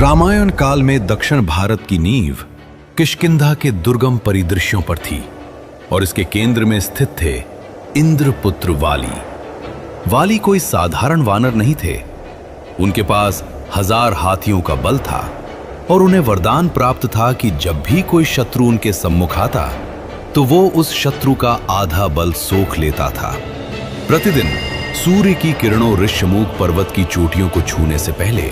रामायण काल में दक्षिण भारत की नींव किष्किंधा के दुर्गम परिदृश्यों पर थी और इसके केंद्र में स्थित थे इंद्रपुत्र वाली। वाली कोई साधारण वानर नहीं थे। उनके पास 1000 हाथियों का बल था और उन्हें वरदान प्राप्त था कि जब भी कोई शत्रु उनके सम्मुख आता तो वो उस शत्रु का आधा बल सोख लेता था। प्रतिदिन सूर्य की किरणों ऋष्यमूक पर्वत की चोटियों को छूने से पहले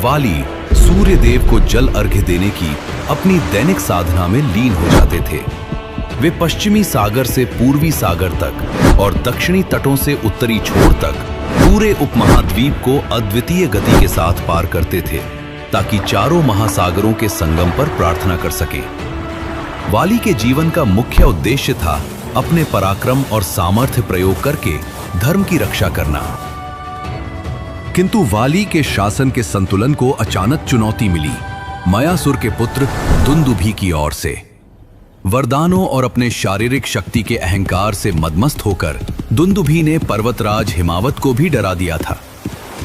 वाली सूर्य देव को जल अर्घ्य देने की अपनी दैनिक साधना में लीन हो जाते थे। वे पश्चिमी सागर से पूर्वी सागर तक और दक्षिणी तटों से उत्तरी छोर तक पूरे उपमहाद्वीप को अद्वितीय गति के साथ पार करते थे ताकि चारों महासागरों के संगम पर प्रार्थना कर सके। वाली के जीवन का मुख्य उद्देश्य था अपने पराक्रम और सामर्थ्य प्रयोग करके धर्म की रक्षा करना। किंतु वाली के शासन के संतुलन को अचानक चुनौती मिली मयासुर के पुत्र दुंदुभी की ओर से। वरदानों और अपने शारीरिक शक्ति के अहंकार से मदमस्त होकर दुंदुभी ने पर्वतराज हिमावत को भी डरा दिया था।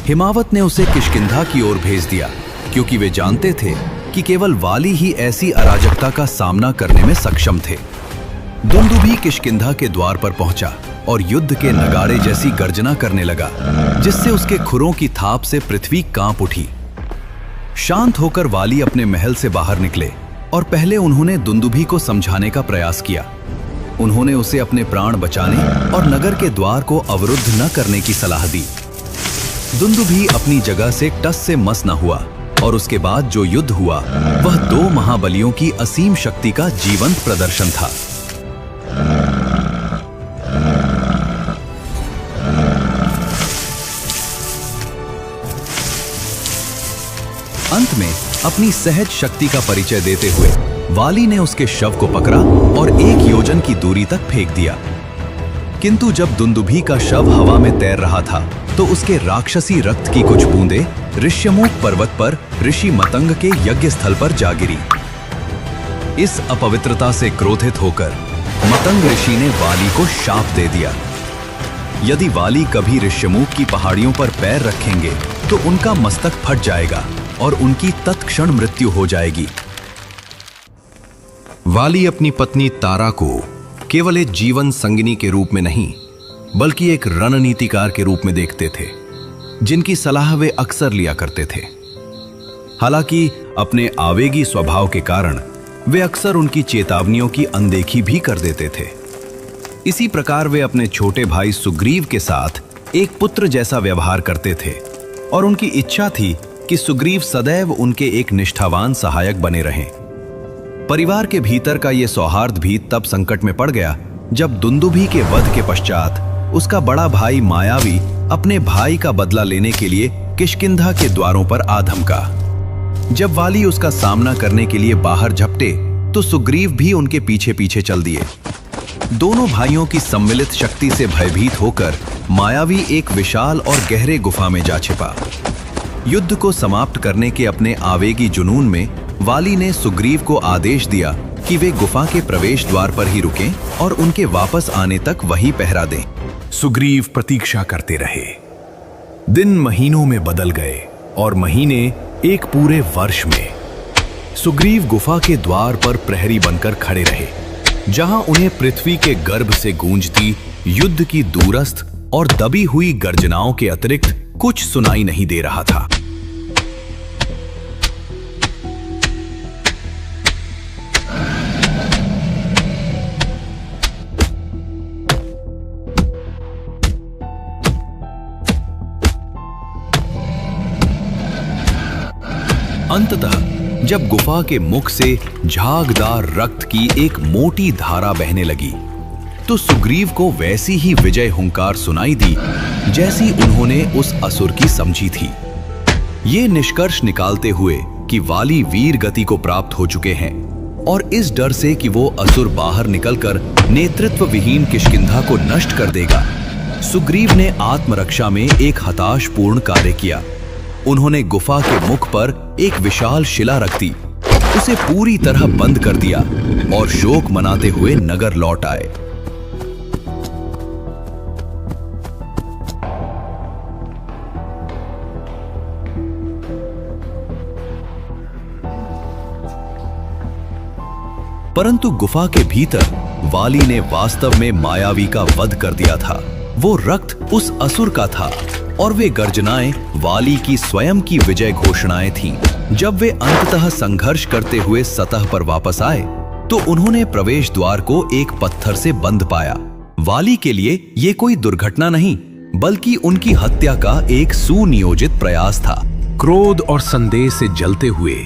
हिमावत ने उसे किष्किंधा की ओर भेज दिया क्योंकि वे जानते थे कि केवल वाली ही ऐसी अराजकता का सामना करने में सक्षम थे। दुंदुभी किष्किंधा के द्वार पर पहुंचा और युद्ध के नगाड़े जैसी गर्जना करने लगा, जिससे उसके खुरों की थाप से पृथ्वी कांप उठी। शांत होकर वाली अपने महल से बाहर निकले और पहले उन्होंने दुंदुभी को समझाने का प्रयास किया। उन्होंने उसे अपने प्राण बचाने और नगर के द्वार को अवरुद्ध न करने की सलाह दी। दुंदुभी अपनी जगह से टस से मस न हुआ और उसके बाद जो युद्ध हुआ वह 2 महाबलियों की असीम शक्ति का जीवंत प्रदर्शन था। अंत में अपनी सहज शक्ति का परिचय देते हुए वाली ने उसके शव को पकड़ा और 1 योजन की दूरी तक फेंक दिया। किंतु जब दुंदुभी का शव हवा में तैर रहा था तो उसके राक्षसी रक्त की कुछ बूंदें ऋष्यमूक पर्वत पर ऋषि मतंग के यज्ञ स्थल पर जा गिरी। इस अपवित्रता से क्रोधित होकर मतंग ऋषि ने वाली को शाप दे दिया। यदि वाली कभी ऋष्यमूक की पहाड़ियों पर पैर रखेंगे तो उनका मस्तक फट जाएगा और उनकी तत्क्षण मृत्यु हो जाएगी। वाली अपनी पत्नी तारा को केवल एक जीवन संगिनी के रूप में नहीं बल्कि एक रणनीतिकार के रूप में देखते थे, जिनकी सलाह वे अक्सर लिया करते थे। हालांकि अपने आवेगी स्वभाव के कारण वे अक्सर उनकी चेतावनियों की अनदेखी भी कर देते थे। इसी प्रकार वे अपने छोटे भाई सुग्रीव के साथ एक पुत्र जैसा व्यवहार करते थे और उनकी इच्छा थी कि सुग्रीव सदैव उनके एक निष्ठावान सहायक बने रहें। परिवार के भीतर का यह सौहार्द भी तब संकट में पड़ गया जब दुंदुभी के वध के पश्चात उसका बड़ा भाई मायावी अपने भाई का बदला लेने के लिए किष्किंधा के द्वारों पर आ धमका। जब वाली उसका सामना करने के लिए बाहर झपटे तो सुग्रीव भी उनके पीछे पीछे चल दिए। दोनों भाइयों की सम्मिलित शक्ति से भयभीत होकर मायावी एक विशाल और गहरे गुफा में जा छिपा। युद्ध को समाप्त करने के अपने आवेगी जुनून में वाली ने सुग्रीव को आदेश दिया कि वे गुफा के प्रवेश द्वार पर ही रुकें और उनके वापस आने तक वहीं पहरा दें। सुग्रीव प्रतीक्षा करते रहे। दिन महीनों में बदल गए और महीने एक पूरे वर्ष में। सुग्रीव गुफा के द्वार पर प्रहरी बनकर खड़े रहे, जहां उन्हें पृथ्वी के गर्भ से गूंजती युद्ध की दूरस्थ और दबी हुई गर्जनाओं के अतिरिक्त कुछ सुनाई नहीं दे रहा था। अंततः जब गुफा के मुख से झागदार रक्त की एक मोटी धारा बहने लगी तो सुग्रीव को वैसी ही विजय हुंकार सुनाई दी जैसी उन्होंने उस असुर की समझी थी। ये निष्कर्ष निकालते हुए कि वाली वीर गति को प्राप्त हो चुके हैं और इस डर से कि वो असुर बाहर निकलकर नेतृत्व विहीन किष्किंधा को नष्ट कर देगा, सुग्रीव ने आत्मरक्षा में एक हताशपूर्ण कार्य किया। उन्होंने गुफा के मुख पर एक विशाल शिला रख दी, उसे पूरी तरह बंद कर दिया और शोक मनाते हुए नगर लौट आए। परंतु गुफा के भीतर वाली ने वास्तव में मायावी का वध कर दिया था। वो रक्त उस असुर का था और वे गर्जनाएं वाली की स्वयं की विजय घोषणाएं थीं। जब वे अंततः संघर्ष करते हुए सतह पर वापस आए तो उन्होंने प्रवेश द्वार को एक पत्थर से बंद पाया। वाली के लिए ये कोई दुर्घटना नहीं, बल्कि उनकी हत्या का एक सुनियोजित प्रयास था। क्रोध और संदेह से जलते हुए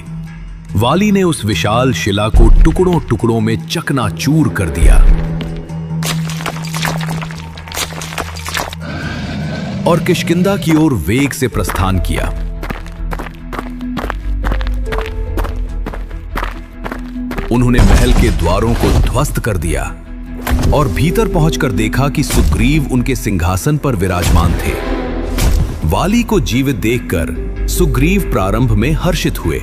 वाली ने उस विशाल शिला को टुकड़ों टुकड़ों में चकनाचूर कर दिया और किष्किंधा की ओर वेग से प्रस्थान किया। उन्होंने महल के द्वारों को ध्वस्त कर दिया और भीतर पहुंचकर देखा कि सुग्रीव उनके सिंहासन पर विराजमान थे। वाली को जीवित देखकर सुग्रीव प्रारंभ में हर्षित हुए,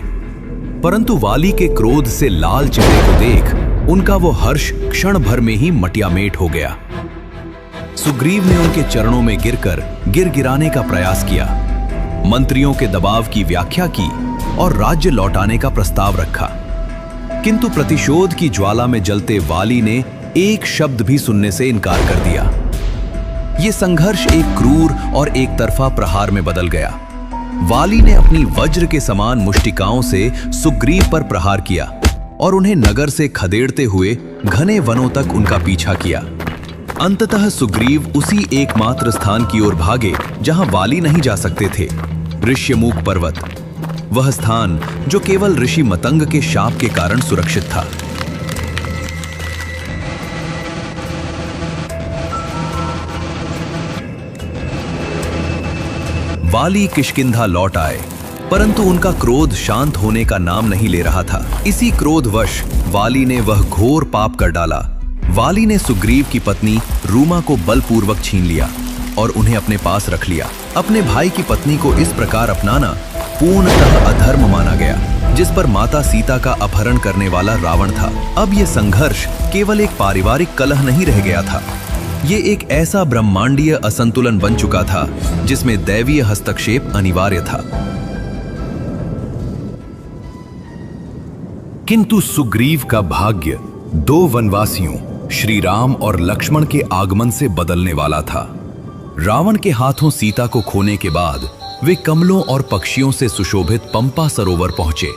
परंतु वाली के क्रोध से लाल चेहरे को देख उनका वो हर्ष क्षण भर में ही मटियामेट हो गया। सुग्रीव ने उनके चरणों में गिरकर गिराने का प्रयास किया, मंत्रियों के दबाव की व्याख्या की और राज्य लौटाने का प्रस्ताव रखा। किंतु प्रतिशोध की ज्वाला में जलते वाली ने एक शब्द भी सुनने से इनकार कर दिया। यह संघर्ष एक क्रूर और एक तरफा प्रहार में बदल गया। वाली ने अपनी वज्र के समान मुष्टिकाओं से सुग्रीव पर प्रहार किया और उन्हें नगर से खदेड़ते हुए घने वनों तक उनका पीछा किया। अंततः सुग्रीव उसी एकमात्र स्थान की ओर भागे जहां वाली नहीं जा सकते थे, ऋष्यमूक पर्वत। वह स्थान जो केवल ऋषि मतंग के शाप के कारण सुरक्षित था। वाली किष्किंधा लौट आए, परंतु उनका क्रोध शांत होने का नाम नहीं ले रहा था। इसी क्रोधवश वाली ने वह घोर पाप कर डाला। वाली ने सुग्रीव की पत्नी रूमा को बलपूर्वक छीन लिया और उन्हें अपने पास रख लिया। अपने भाई की पत्नी को इस प्रकार अपनाना पूर्णतः अधर्म माना गया, जिस पर माता सीता का अपहरण करने वाला रावण था। अब यह संघर्ष केवल एक पारिवारिक कलह नहीं रह गया था, ये एक ऐसा ब्रह्मांडीय असंतुलन बन चुका था जिसमें दैवीय हस्तक्षेप अनिवार्य था। किंतु सुग्रीव का भाग्य दो वनवासियों श्री राम और लक्ष्मण के आगमन से बदलने वाला था। रावण के हाथों सीता को खोने के बाद वे कमलों और पक्षियों से सुशोभित पंपा सरोवर पहुंचे।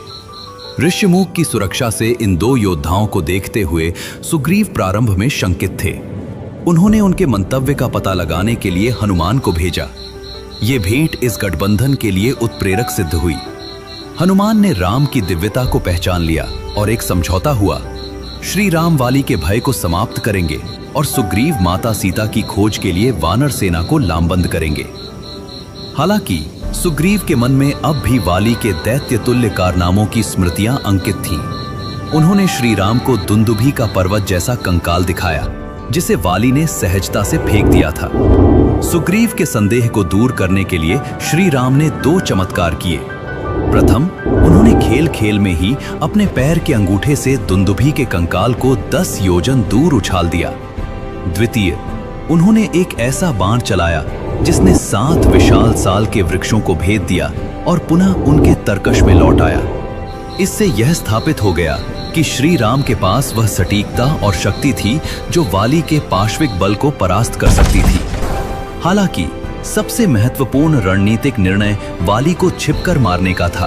ऋष्यमूक की सुरक्षा से इन दो योद्धाओं को देखते हुए सुग्रीव प्रारंभ में शंकित थे। उन्होंने उनके मंतव्य का पता लगाने के लिए हनुमान को भेजा। ये भेंट इस गठबंधन के लिए उत्प्रेरक सिद्ध हुई। हनुमान ने राम की दिव्यता को पहचान लिया और एक समझौता हुआ। श्री राम वाली के भय को समाप्त करेंगे और सुग्रीव माता सीता की खोज के लिए वानर सेना को लामबंद करेंगे। हालांकि सुग्रीव के मन में अब भी वाली के दैत्य तुल्य कारनामों की स्मृतियां अंकित थीं। उन्होंने श्री राम को दुंदुभी का पर्वत जैसा कंकाल दिखाया, जिसे वाली ने सहजता से फेंक दिया था। सुग्रीव के संदेह को दूर करने के लिए श्री राम ने दो चमत्कार किए। प्रथम, उन्होंने खेल खेल में ही अपने पैर के अंगूठे से दुंदुभी के कंकाल को 10 योजन दूर उछाल दिया। द्वितीय, उन्होंने एक ऐसा बाण चलाया जिसने 7 विशाल साल के वृक्षों को भेद दिया और पुनः उनके तरकश में लौट आया। इससे यह स्थापित हो गया कि श्री राम के पास वह सटीकता और शक्ति थी जो वाली के पाश्विक बल को परास्त कर सकती थी। हालांकि सबसे महत्वपूर्ण रणनीतिक निर्णय वाली को छिपकर मारने का था,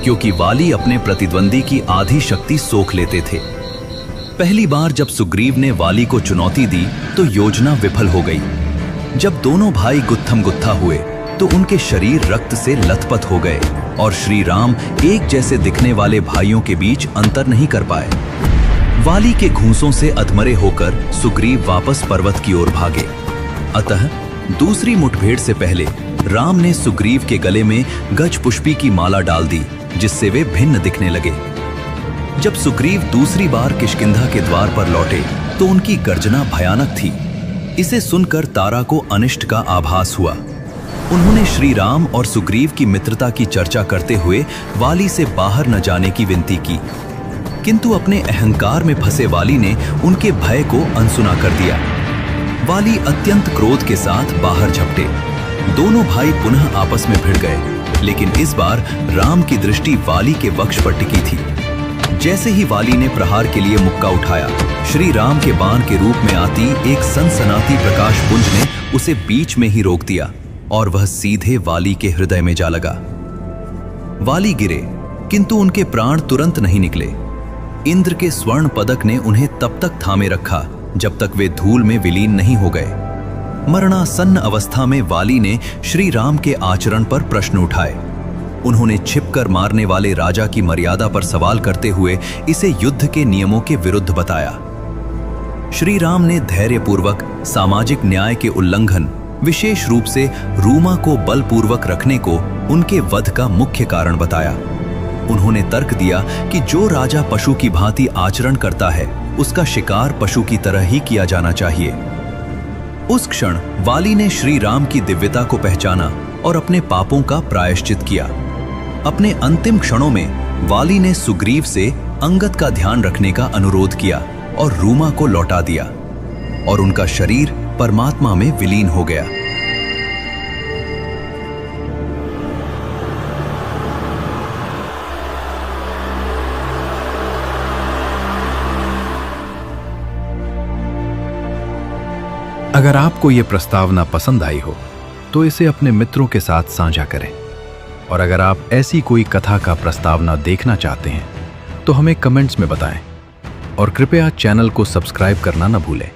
क्योंकि वाली अपने प्रतिद्वंदी की आधी शक्ति सोख लेते थे। पहली बार जब सुग्रीव ने वाली को चुनौती दी तो योजना विफल हो गई। जब दोनों भाई गुत्थम गुत्था हुए तो उनके शरीर रक्त से लथपथ हो गए और श्री राम एक जैसे दिखने वाले भाइयों के बीच अंतर नहीं कर पाए। वाली के घूंसों से अधमरे होकर सुग्रीव वापस पर्वत की ओर भागे। अतः दूसरी मुठभेड़ से पहले राम ने सुग्रीव के गले में गज पुष्पी की माला डाल दी, जिससे वे भिन्न दिखने लगे। जब सुग्रीव दूसरी बार किष्किंधा के द्वार पर लौटे तो उनकी गर्जना भयानक थी। इसे सुनकर तारा को अनिष्ट का आभास हुआ। उन्होंने श्री राम और सुग्रीव की मित्रता की चर्चा करते हुए वाली से बाहर न जाने की विनती की, किंतु अपने अहंकार में फंसे वाली ने उनके भय को अनसुना कर दिया। वाली अत्यंत क्रोध के साथ बाहर झपटे। दोनों भाई पुनः आपस में भिड़ गए, लेकिन इस बार राम की दृष्टि वाली के वक्ष पर टिकी थी। जैसे ही वाली ने प्रहार के लिए मुक्का उठाया, श्री राम के बाण के रूप में आती एक सनसनाती प्रकाश पुंज ने उसे बीच में ही रोक दिया और वह सीधे वाली के हृदय में जा लगा। वाली गिरे, किंतु उनके प्राण तुरंत नहीं निकले। इंद्र के स्वर्ण पदक ने उन्हें तब तक थामे रखा जब तक वे धूल में विलीन नहीं हो गए। मरणासन्न अवस्था में वाली ने श्री राम के आचरण पर प्रश्न उठाए। उन्होंने छिपकर मारने वाले राजा की मर्यादा पर सवाल करते हुए इसे युद्ध के नियमों के विरुद्ध बताया। श्री राम ने धैर्यपूर्वक सामाजिक न्याय के उल्लंघन, विशेष रूप से रूमा को बलपूर्वक रखने को उनके वध का मुख्य कारण बताया। उन्होंने तर्क दिया कि जो राजा पशु की भांति आचरण करता है, उसका शिकार पशु की तरह ही किया जाना चाहिए। उस क्षण वाली ने श्री राम की दिव्यता को पहचाना और अपने पापों का प्रायश्चित किया। अपने अंतिम क्षणों में वाली ने सुग्रीव से अंगद का ध्यान रखने का अनुरोध किया और रूमा को लौटा दिया और उनका शरीर परमात्मा में विलीन हो गया। अगर आपको ये प्रस्तावना पसंद आई हो तो इसे अपने मित्रों के साथ साझा करें, और अगर आप ऐसी कोई कथा का प्रस्तावना देखना चाहते हैं तो हमें कमेंट्स में बताएं, और कृपया चैनल को सब्सक्राइब करना न भूलें।